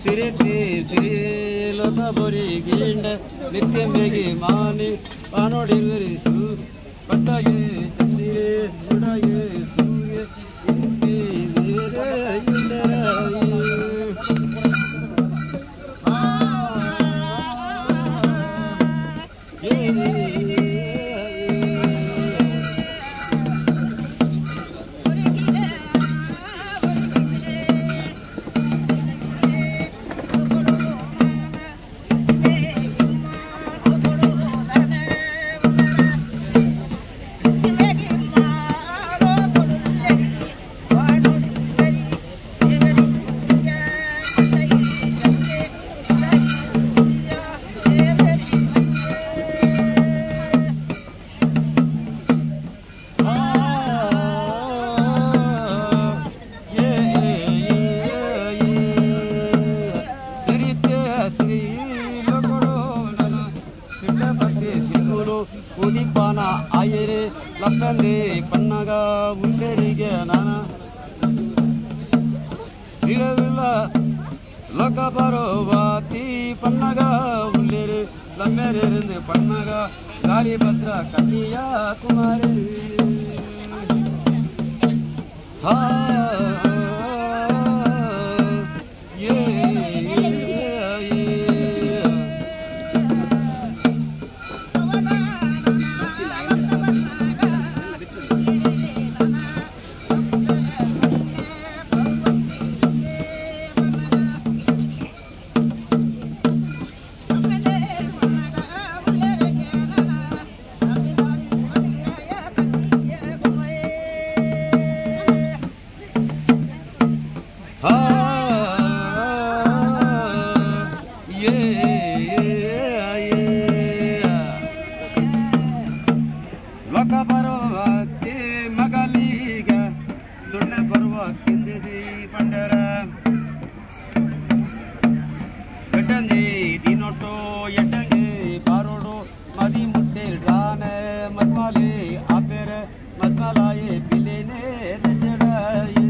ಸಿರಿತಿ ಸಿರಿಲೋಕ ಬರಿ ಗಿಂಡ ನಿತ್ಯ ಮೇಗಿ ಮಾನಿ ಪಾನೋಡಿರಿಸು ಪಟ್ಟಾಗೆ ತಂದಿರೆ ಸುಡಾಗೆ ಸೂರ್ಯ ಉದಿಪಾನ ಆಯರೆ ಲಕ್ಕಂದೆ ಪನ್ನಗ ಮುಂದರಿಗೆ ನಾನ ಸಿಗವಿಲ್ಲ ಲೋಕ ಬರೋವಾತಿ ಪನ್ನಗ ಉಲ್ಲೇರೆ ಲಮ್ಮೆರೆಂದು ಪನ್ನಗ ಗಾಳಿ ಭದ್ರ ಕನ್ನಿಯ ಕುಮಾರಿ ಹಾ ಲೋಕ ಬರುವತ್ತೆ ಮಗಲೀಗ ಸುಳ್ಳೆ ಬರುವ ಕಿಂದಿದಿ ಬಂಡರ ಎಟ್ಟಂದಿ ದಿನೊಟ್ಟು ಎಟ್ಟಂಗಿ ಬಾರೋಡು ಮದಿ ಮುಟ್ಟೆ ಡ್ರಾನೆ ಮದ್ಮಾಲೆ ಆಪೇರೆ ಮದ್ಮಾಲಾಯೆ ಬಿಲೇನೆ ದಜಡಾಯೆ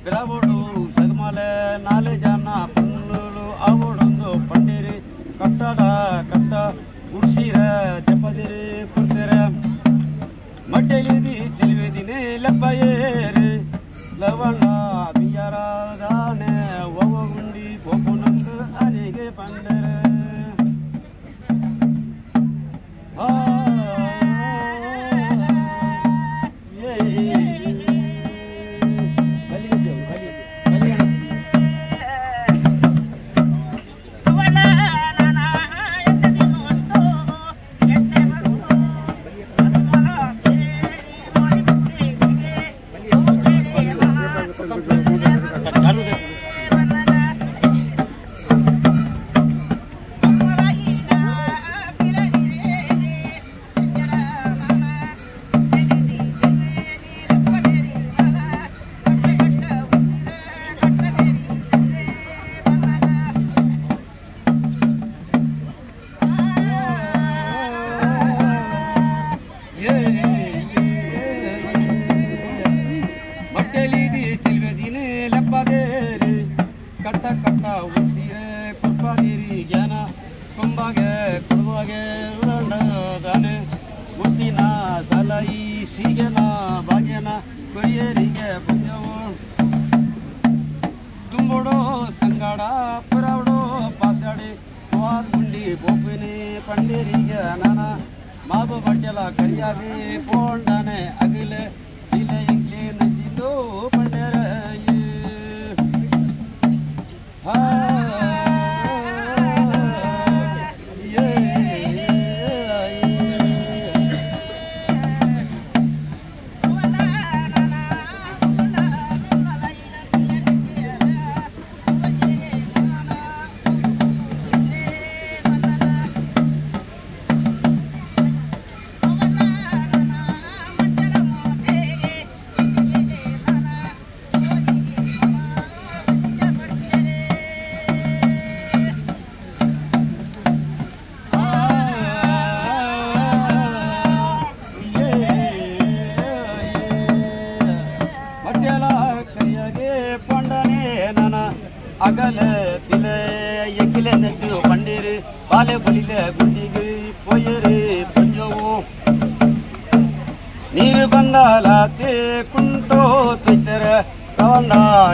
ಬಿಡಬೋಡು ಸಗಮಲೆ ನಾಲೆ ಜಾನ ಪನ್ನೂರು ಅವಡೊಂದು ಪಂಡಿರಿ ಕಟ್ಟಡ ಕಟ್ಟ ಉಡ್ಸಿರ ಜಪದಿರಿ ಕೊಡ್ತೀರ ಮಡ್ಡೆಲಿದಿ ತಿಳಿವಿದಿನಿ ಲೆಪ್ಪಯೇರಿ ಲವಣ ಬಿಯರಾದಾನೆ ಒವಗುಂಡಿ ಗೋಪುನಂದು ಅನಿಗೆ ಪಂಡರೆ ಕಟ್ಟ ಕಟ್ಟ ಉಸಿರೆ ಕುಪ್ಪದಿರಿ ಜ್ಞಾನ ಕುಂಬಾಗೆ ಕೊಡುವಾಗೆ ಉಳಂಡದಾನೆ ಮುತ್ತಿನ ಸಲೈ ಸೀಗೆನ ಭಾಗ್ಯನ ಕೊರಿಯರಿಗೆ ಪುಣ್ಯವು ತುಂಬೋಡೋ ಸಂಗಡ ಪುರವಡೋ ಪಾಸಾಡಿ ವಾದ್ ಗುಂಡಿ ಬೋಪಿನಿ ಪಂಡೇರಿಗೆ ನಾನ ಮಾಬು ಬಟ್ಟೆಲ ಕರಿಯಾಗಿ ಪೋಂಡನೆ ಅಗಿಲೆ ಬಾಲೆ ಬಳಿಲೆ ಗುಂಡಿಗೆ ಪೊಯ್ಯರೆ ಪಂಜವು ನೀರು ಬಂದಲಾತೆ ಕುಂಟೋ ತೆಯ್ತಾರೆ ಕವಂಡ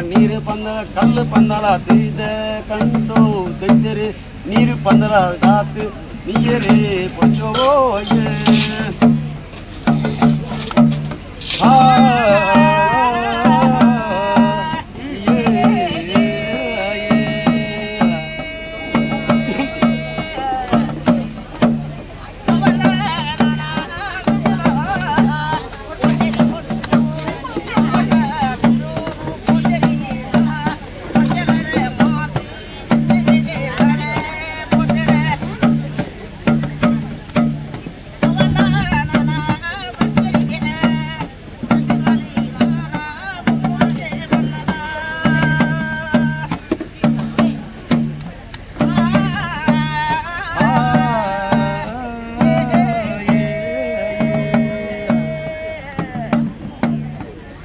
ನೀರು ಬಂದ ಕಲ್ಲು ಬಂದಲ ತೆಯ್ದೆ ಕಂಟೋ ತೆಯ್ತಾರೆ ನೀರು ಬಂದಲ ದಾತು ನೀರೇ ಪಂಜವೋ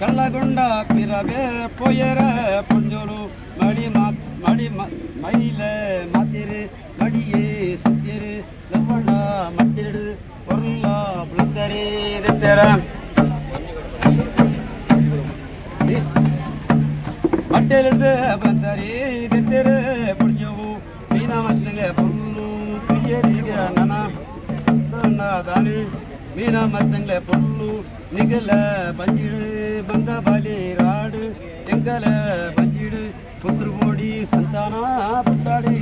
ಕಳ್ಳಗೊಂಡ ಪಿರವೆ ಪೊಯ್ಯರ ಪುಂಜೋರು ಮಡಿ ಮೈಲೆ ಮಾತಿರೆ ಮಡಿಯೇ ಸುತ್ತಿರೆ ಲವಣ ಮಟ್ಟಿಡು ಪೊರ್ಲ ಬುಳತರೆ ದೆತ್ತರ ಮಟ್ಟೆಲಿಡ್ದು ಬಂದರೆ ದೆತ್ತರ ಪುಂಜವು ಮೀನ ಮಕ್ಕಳಿಗೆ ಪೊರ್ಲು ತುಯ್ಯರಿಗೆ ನನ ದಾನಿ ಮೀನ ಮಕ್ಕಳಿಗೆ ಪೊರ್ಲು ನಿಗಲ ಬಂಜಿಡು ಬಂದ ಬಾಲಿ ರಾಡು ಎಂಗಲ ಬಂಜಿಡು ಪುತ್ರ ಬೋಡಿ ಸಂತಾನ ಪುಟ್ಟಾಡಿ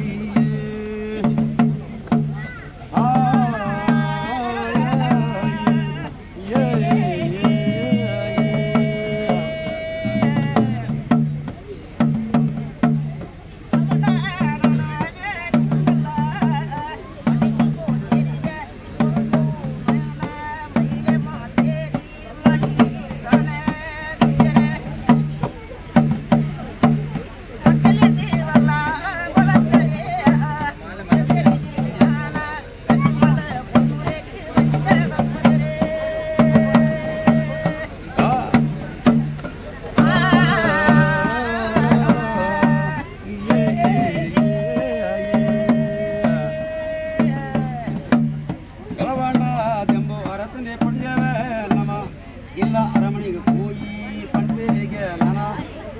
ಇಲ್ಲ ಅರಮನೆಗೆ ಹೋಗಿ ಪಂಪೇರಿಗೆ ನಾನ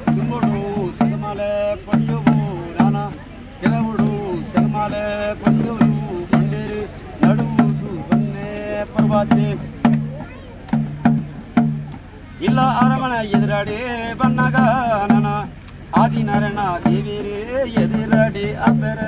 ತುಂಬೋಡು ಸಿಗಮಾಲೆ ಪಡೆಯುವು ನಾನ ಕೆಲವುಡು ಸಿಗಮಾಲೆ ಪಡೆಯುವುದು ಬಂಡೇರು ನಡುವುದು ಸೊನ್ನೆ ಪರ್ವಾತೆ ಇಲ್ಲ ಅರಮನೆ ಎದುರಾಡಿ ಬಣ್ಣಗ ನನ ಆದಿನಾರಾಯಣ ದೇವಿರೇ ಎದುರಾಡಿ ಅಬ್ಬರ